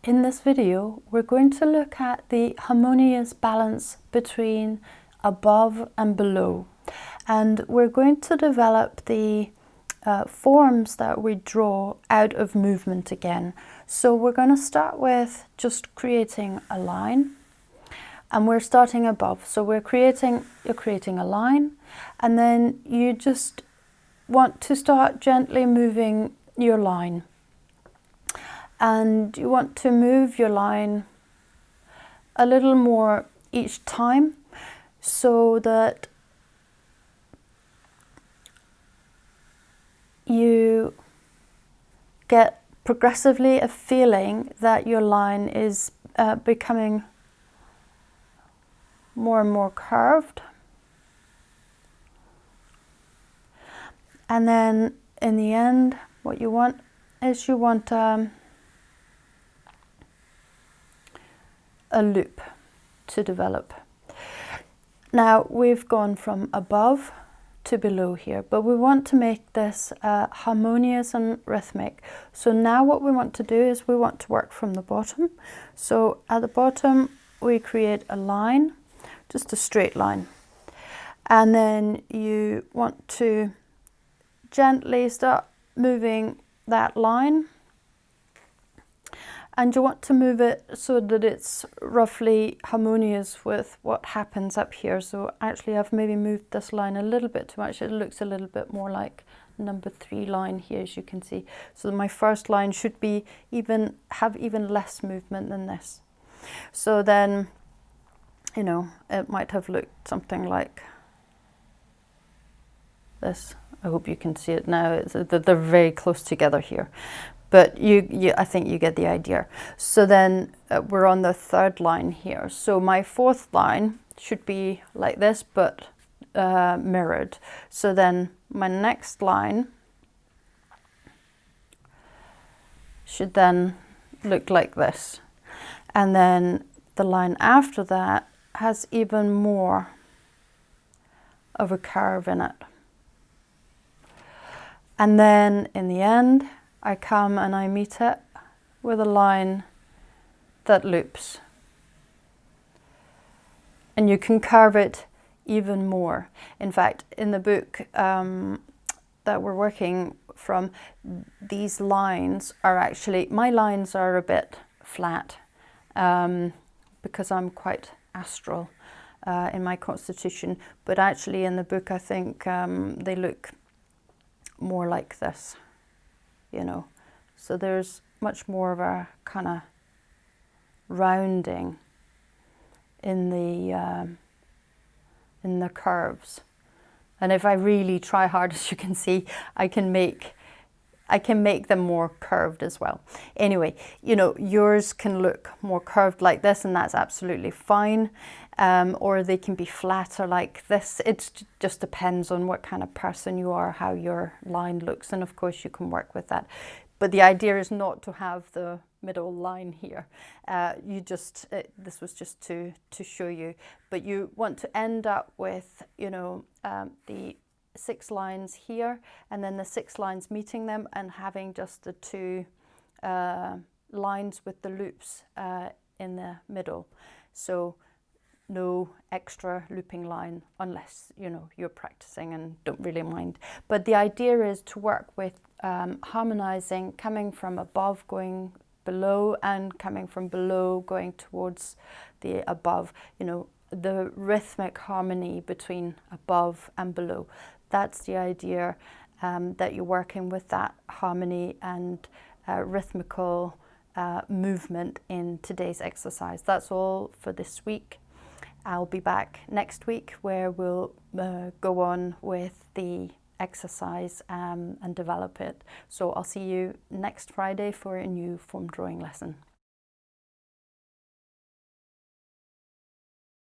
In this video, we're going to look at the harmonious balance between above and below. And we're going to develop the forms that we draw out of movement again. So we're going to start with just creating a line. And we're starting above. So you're creating a line, and then you just want to start gently moving your line. And you want to move your line a little more each time so that you get progressively a feeling that your line is becoming more and more curved. And then in the end, what you want is a loop to develop. Now we've gone from above to below here, but we want to make this harmonious and rhythmic. So now what we want to do is we want to work from the bottom. So at the bottom we create a line, just a straight line, and then you want to gently start moving that line. And you want to move it so that it's roughly harmonious with what happens up here. So actually I've maybe moved this line a little bit too much. It looks a little bit more like number 3 line here, as you can see. So my first line should be have even less movement than this. So then, you know, it might have looked something like this. I hope you can see it now. They're very close together here. But I think you get the idea. So then we're on the 3rd line here. So my 4th line should be like this, but mirrored. So then my next line should then look like this. And then the line after that has even more of a curve in it. And then in the end, I come and I meet it with a line that loops. And you can curve it even more. In fact, in the book that we're working from, these lines are actually, my lines are a bit flat because I'm quite astral in my constitution. But actually in the book, I think they look more like this. You know, so there's much more of a kind of rounding in the curves. And if I really try hard, as you can see, I can make them more curved as well. Anyway, you know, yours can look more curved like this, and that's absolutely fine. Or they can be flatter like this. It just depends on what kind of person you are, how your line looks, and of course you can work with that. But the idea is not to have the middle line here. This was just to show you. But you want to end up with, you know, the 6 lines here, and then the 6 lines meeting them, and having just the 2 lines with the loops in the middle. So no extra looping line unless, you know, you're practicing and don't really mind. But the idea is to work with harmonizing, coming from above going below, and coming from below going towards the above. You know, the rhythmic harmony between above and below. That's the idea, that you're working with that harmony and rhythmical movement in today's exercise. That's all for this week. I'll be back next week where we'll go on with the exercise and develop it. So I'll see you next Friday for a new form drawing lesson.